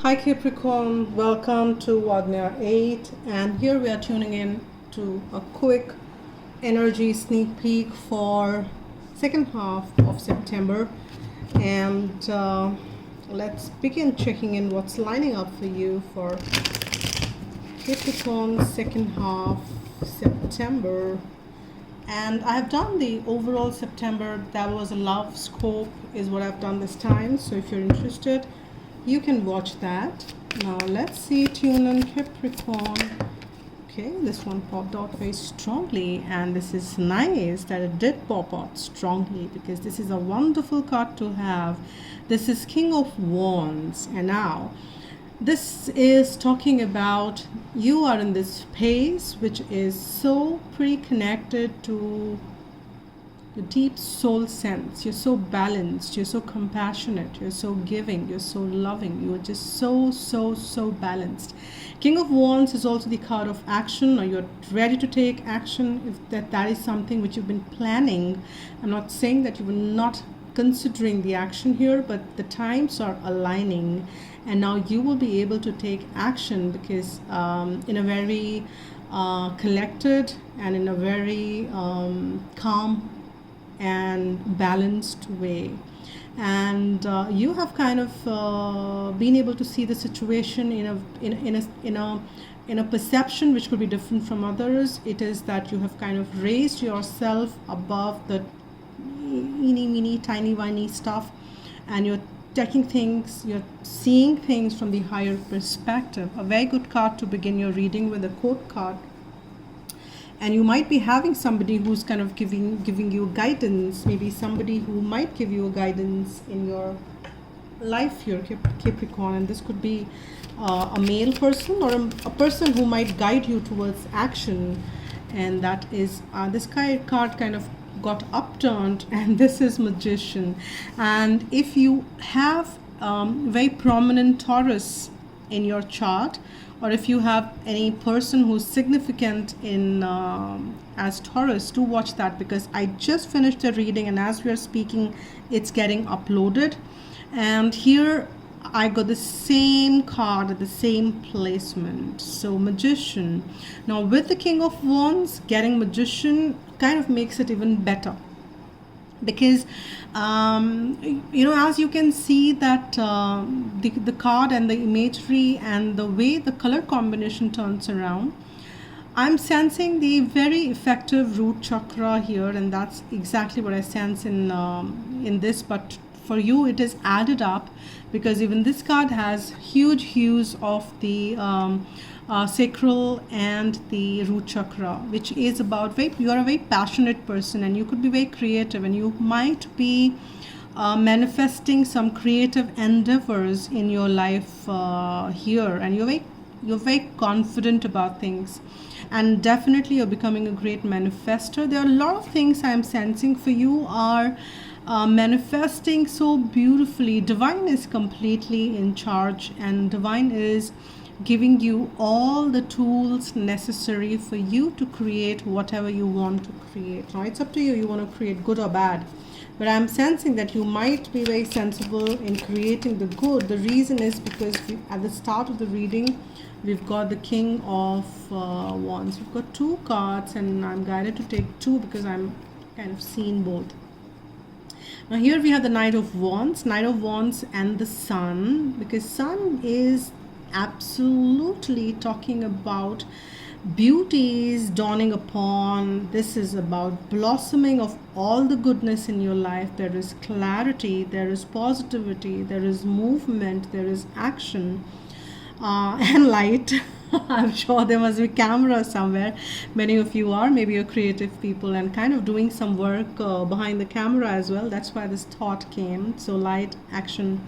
Hi Capricorn, welcome to Wagner 8, and here we are tuning in to a quick energy sneak peek for second half of September. And let's begin checking in what's lining up for you for Capricorn second half September. And I have done the overall September. That was a love scope is what I've done this time, so if you're interested you can watch that. Now let's see, tune in Capricorn. Okay, this one popped out very strongly, and this is nice that it did pop out strongly because this is a wonderful card to have. This is King of Wands, and now this is talking about you are in this space which is so pretty connected to the deep soul sense. You're so balanced, you're so compassionate, you're so giving, you're so loving, you're just so balanced. King of Wands is also the card of action, or you're ready to take action if that is something which you've been planning. I'm not saying that you were not considering the action here, but the times are aligning and now you will be able to take action because in a very collected and in a very calm and balanced way, and you have kind of been able to see the situation in a perception which could be different from others. It is that you have kind of raised yourself above the mini tiny whiny stuff, and you're taking things, you're seeing things from the higher perspective. A very good card to begin your reading with, a quote card. And you might be having somebody who's kind of giving you guidance, maybe somebody who might give you a guidance in your life here, Capricorn. And this could be a male person or a person who might guide you towards action. And that is this card kind of got upturned, and this is Magician. And if you have very prominent Taurus in your chart, or if you have any person who's significant in as Taurus, do watch that because I just finished the reading, and as we are speaking it's getting uploaded. And here I got the same card at the same placement, so Magician. Now with the King of Wands, getting Magician kind of makes it even better because as you can see that the card and the imagery and the way the color combination turns around, I'm sensing the very effective root chakra here, and that's exactly what I sense in this. But for you it is added up because even this card has huge hues of the sacral and the root chakra, which is about you're a very passionate person, and you could be very creative, and you might be manifesting some creative endeavors in your life here, and you're very confident about things, and definitely you're becoming a great manifester. There are a lot of things I'm sensing for you are manifesting so beautifully. Divine is completely in charge, and Divine is giving you all the tools necessary for you to create whatever you want to create. Now it's up to you. You want to create good or bad, but I'm sensing that you might be very sensible in creating the good. The reason is because at the start of the reading we've got the King of Wands. We've got two cards, and I'm guided to take two because I'm kind of seeing both. Now here we have the Knight of Wands and the Sun, because Sun is absolutely talking about beauties dawning upon. This is about blossoming of all the goodness in your life. There is clarity, there is positivity, there is movement, there is action, and light. I'm sure there must be camera somewhere. Many of you are, maybe you're creative people and kind of doing some work behind the camera as well. That's why this thought came. So light, action,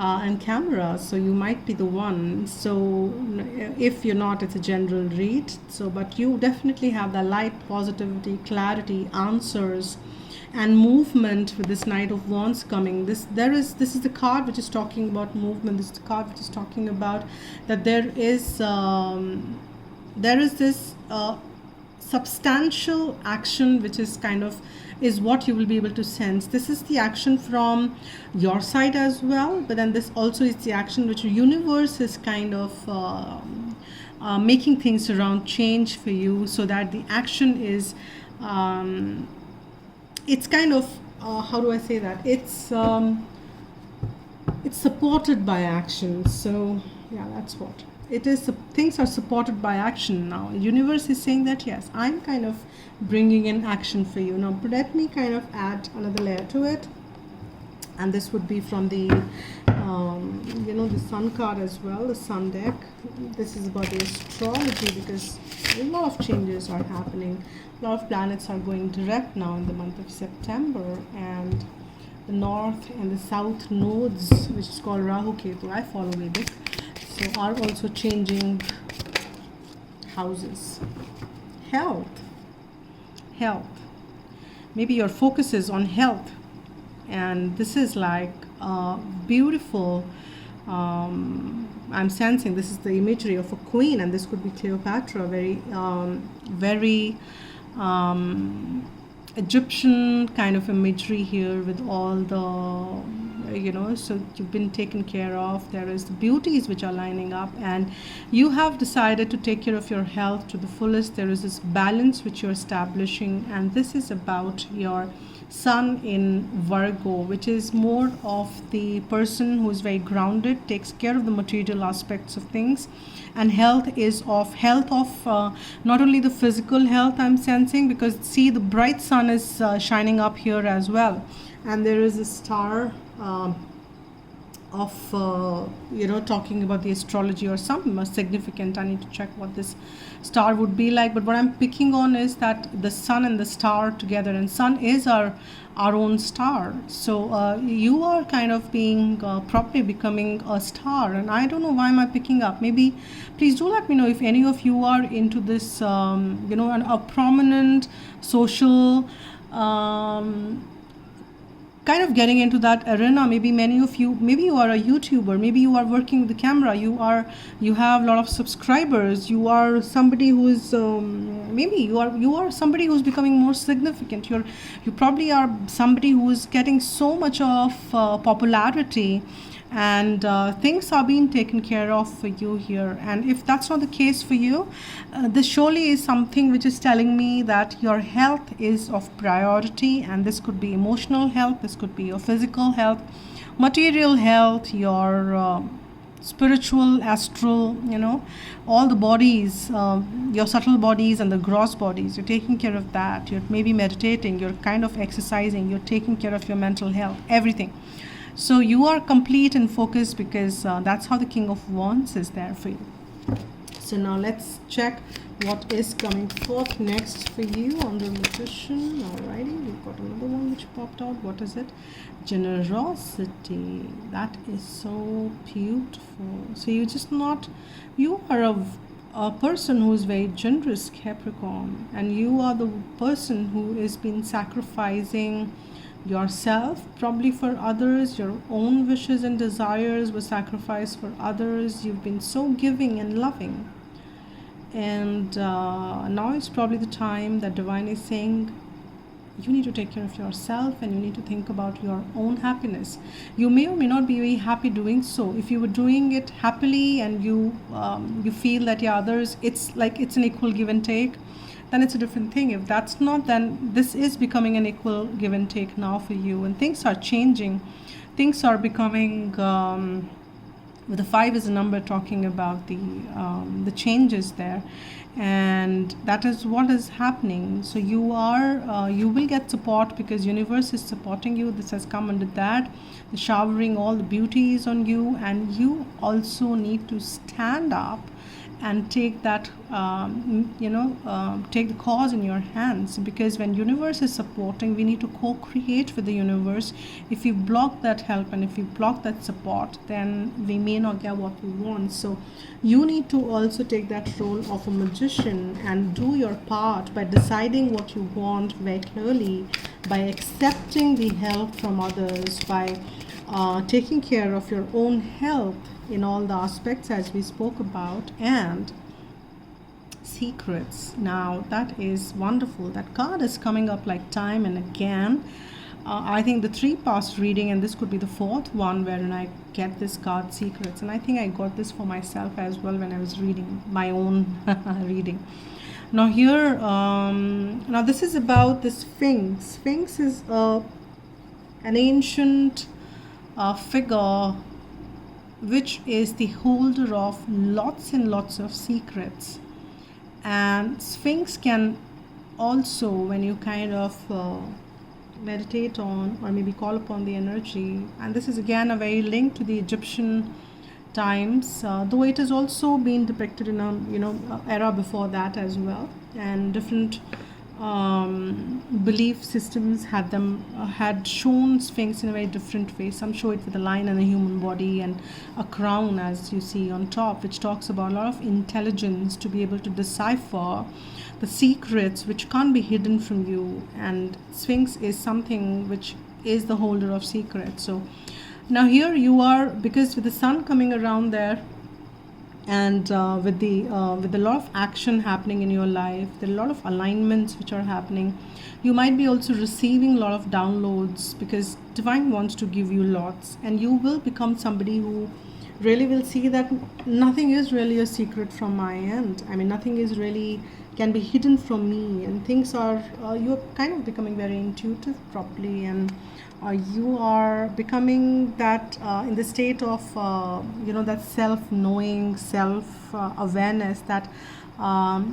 and camera, so you might be the one. So if you're not, it's a general read. So but you definitely have the light, positivity, clarity, answers, and movement with this Knight of Wands coming. This is the card which is talking about movement. This is the card which is talking about that there is this substantial action which is kind of is what you will be able to sense. This is the action from your side as well, but then this also is the action which the universe is kind of making things around change for you, so that the action is it's kind of how do I say that, it's supported by action. So yeah, that's what it is. Things are supported by action now. Universe is saying that yes, I'm kind of bringing in action for you now. But let me kind of add another layer to it, and this would be from the the sun card as well, the sun deck. This is about the astrology, because a lot of changes are happening. A lot of planets are going direct now in the month of September, and the north and the south nodes, which is called Rahu Ketu, I follow Vedic, so are also changing houses. Health. Maybe your focus is on health, and this is like beautiful. I'm sensing this is the imagery of a queen, and this could be Cleopatra, very Egyptian kind of imagery here, with all the so you've been taken care of. There is the beauties which are lining up, and you have decided to take care of your health to the fullest. There is this balance which you're establishing, and this is about your sun in Virgo, which is more of the person who is very grounded, takes care of the material aspects of things, and health of not only the physical health I'm sensing, because see, the bright sun is shining up here as well, and there is a star of talking about the astrology or something significant. I need to check what this star would be like, but what I'm picking on is that the sun and the star together, and sun is our own star. So you are kind of being probably becoming a star, and I don't know why am I picking up. Maybe please do let me know if any of you are into this a prominent social kind of getting into that arena. Maybe many of you, maybe you are a YouTuber, maybe you are working with the camera, you have a lot of subscribers, you are somebody who is maybe you are somebody who's becoming more significant. You probably are somebody who is getting so much of popularity, and things are being taken care of for you here. And if that's not the case for you, this surely is something which is telling me that your health is of priority, and this could be emotional health, this could be your physical health, material health, your spiritual, astral, all the bodies, your subtle bodies and the gross bodies. You're taking care of that. You're maybe meditating, you're kind of exercising, you're taking care of your mental health, everything. So you are complete and focused, because that's how the King of Wands is there for you. So now let's check what is coming forth next for you on the Magician. Alrighty, we've got another one which popped out. What is it? Generosity. That is so beautiful. So you are a person who is very generous, Capricorn, and you are the person who has been sacrificing yourself probably for others. Your own wishes and desires were sacrificed for others. You've been so giving and loving, and now is probably the time that divine is saying you need to take care of yourself, and you need to think about your own happiness. You may or may not be very happy doing so. If you were doing it happily, and you feel that others, it's like it's an equal give and take, then it's a different thing. If that's not, then this is becoming an equal give and take now for you, and things are changing. Things are becoming with the 5 is a number talking about the changes there, and that is what is happening. So you will get support, because universe is supporting you. This has come under that, the showering all the beauties on you, and you also need to stand up and take that take the cause in your hands, because when universe is supporting, we need to co-create with the universe. If we block that help, and if we block that support, then we may not get what we want. So you need to also take that role of a magician and do your part by deciding what you want very clearly, by accepting the help from others, by taking care of your own health in all the aspects as we spoke about. And secrets. Now that is wonderful. That card is coming up like time and again. I think the three past reading, and this could be the fourth one wherein I get this card, secrets, and I think I got this for myself as well when I was reading my own reading. Now here, now this is about the Sphinx. Sphinx is an ancient figure which is the holder of lots and lots of secrets. And Sphinx can also, when you kind of meditate on or maybe call upon the energy, and this is again a very link to the Egyptian times, though it has also been depicted in a era before that as well, and different belief systems had shown Sphinx in a very different way. Some show it with a lion and a human body and a crown, as you see on top, which talks about a lot of intelligence to be able to decipher the secrets which can't be hidden from you. And Sphinx is something which is the holder of secrets. So now here you are, because with the sun coming around there, and with a lot of action happening in your life, there are a lot of alignments which are happening. You might be also receiving a lot of downloads, because divine wants to give you lots, and you will become somebody who really will see that nothing is really a secret from my end. I mean, nothing is really can be hidden from me, and things are you're kind of becoming very intuitive properly, and you are becoming that in the state of that self-knowing, self-awareness, that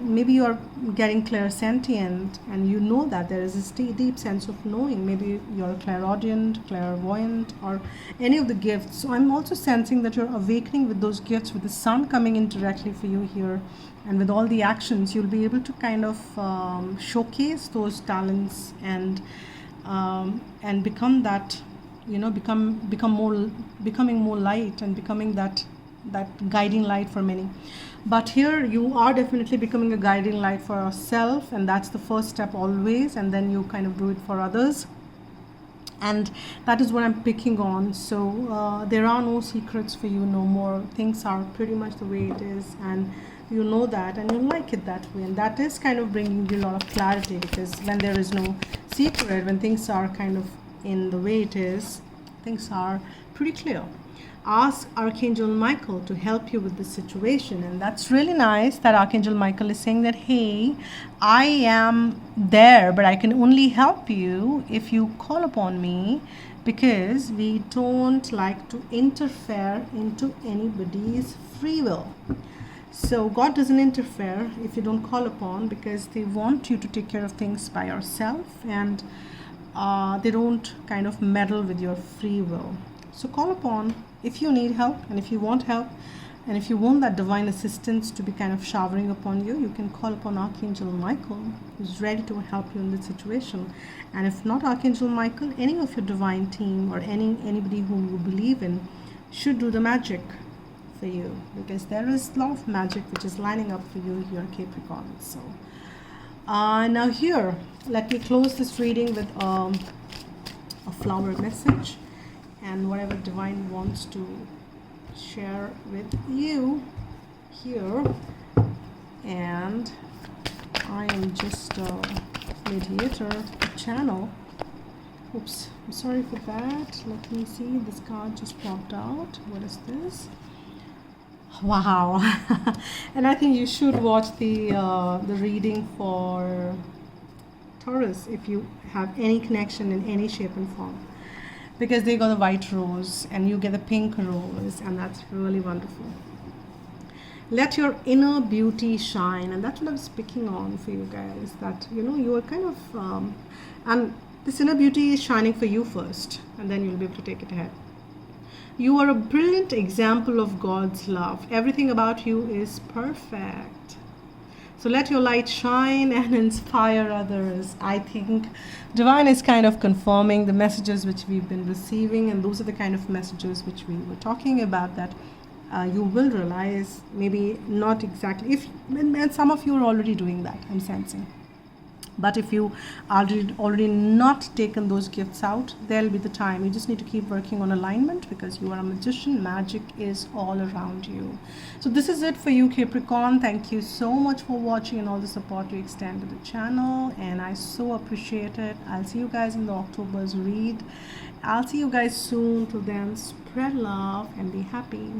maybe you're getting clairsentient, and you know that there is a deep sense of knowing. Maybe you're clairaudient, clairvoyant, or any of the gifts. So I'm also sensing that you're awakening with those gifts, with the sun coming in directly for you here, and with all the actions you'll be able to kind of showcase those talents, and become that, becoming more light, and becoming that guiding light for many. But here you are definitely becoming a guiding light for yourself, and that's the first step always, and then you kind of do it for others, and that is what I'm picking on. So there are no secrets for you no more. Things are pretty much the way it is, and you know that, and you like it that way, and that is kind of bringing you a lot of clarity, because when there is no secret, when things are kind of in the way it is, things are pretty clear. Ask Archangel Michael to help you with the situation. And that's really nice that Archangel Michael is saying that, hey, I am there, but I can only help you if you call upon me, because we don't like to interfere into anybody's free will. So God doesn't interfere if you don't call upon, because they want you to take care of things by yourself, and they don't kind of meddle with your free will. So call upon if you need help, and if you want help, and if you want that divine assistance to be kind of showering upon you, you can call upon Archangel Michael, who's ready to help you in this situation. And if not Archangel Michael, any of your divine team, or anybody whom you believe in, should do the magic for you, because there is a lot of magic which is lining up for you here, Capricorn. So now here, let me close this reading with a flower message, and whatever divine wants to share with you here. And I am just a mediator, a channel. Oops, I'm sorry for that. Let me see, this card just popped out. What is this? Wow. And I think you should watch the reading for Taurus if you have any connection in any shape and form, because they got the white rose and you get the pink rose, and that's really wonderful. Let your inner beauty shine, and that's what I was picking on for you guys, that you are kind of and this inner beauty is shining for you first, and then you'll be able to take it ahead. You are a brilliant example of God's love. Everything about you is perfect. So let your light shine and inspire others. I think Divine is kind of confirming the messages which we've been receiving, and those are the kind of messages which we were talking about, that you will realize, maybe not exactly, and some of you are already doing that, I'm sensing. But if you already not taken those gifts out, there'll be the time. You just need to keep working on alignment because you are a magician. Magic is all around you. So this is it for you, Capricorn. Thank you so much for watching and all the support you extend to the channel, and I so appreciate it. I'll see you guys in the October's read. I'll see you guys soon. Till then, spread love and be happy.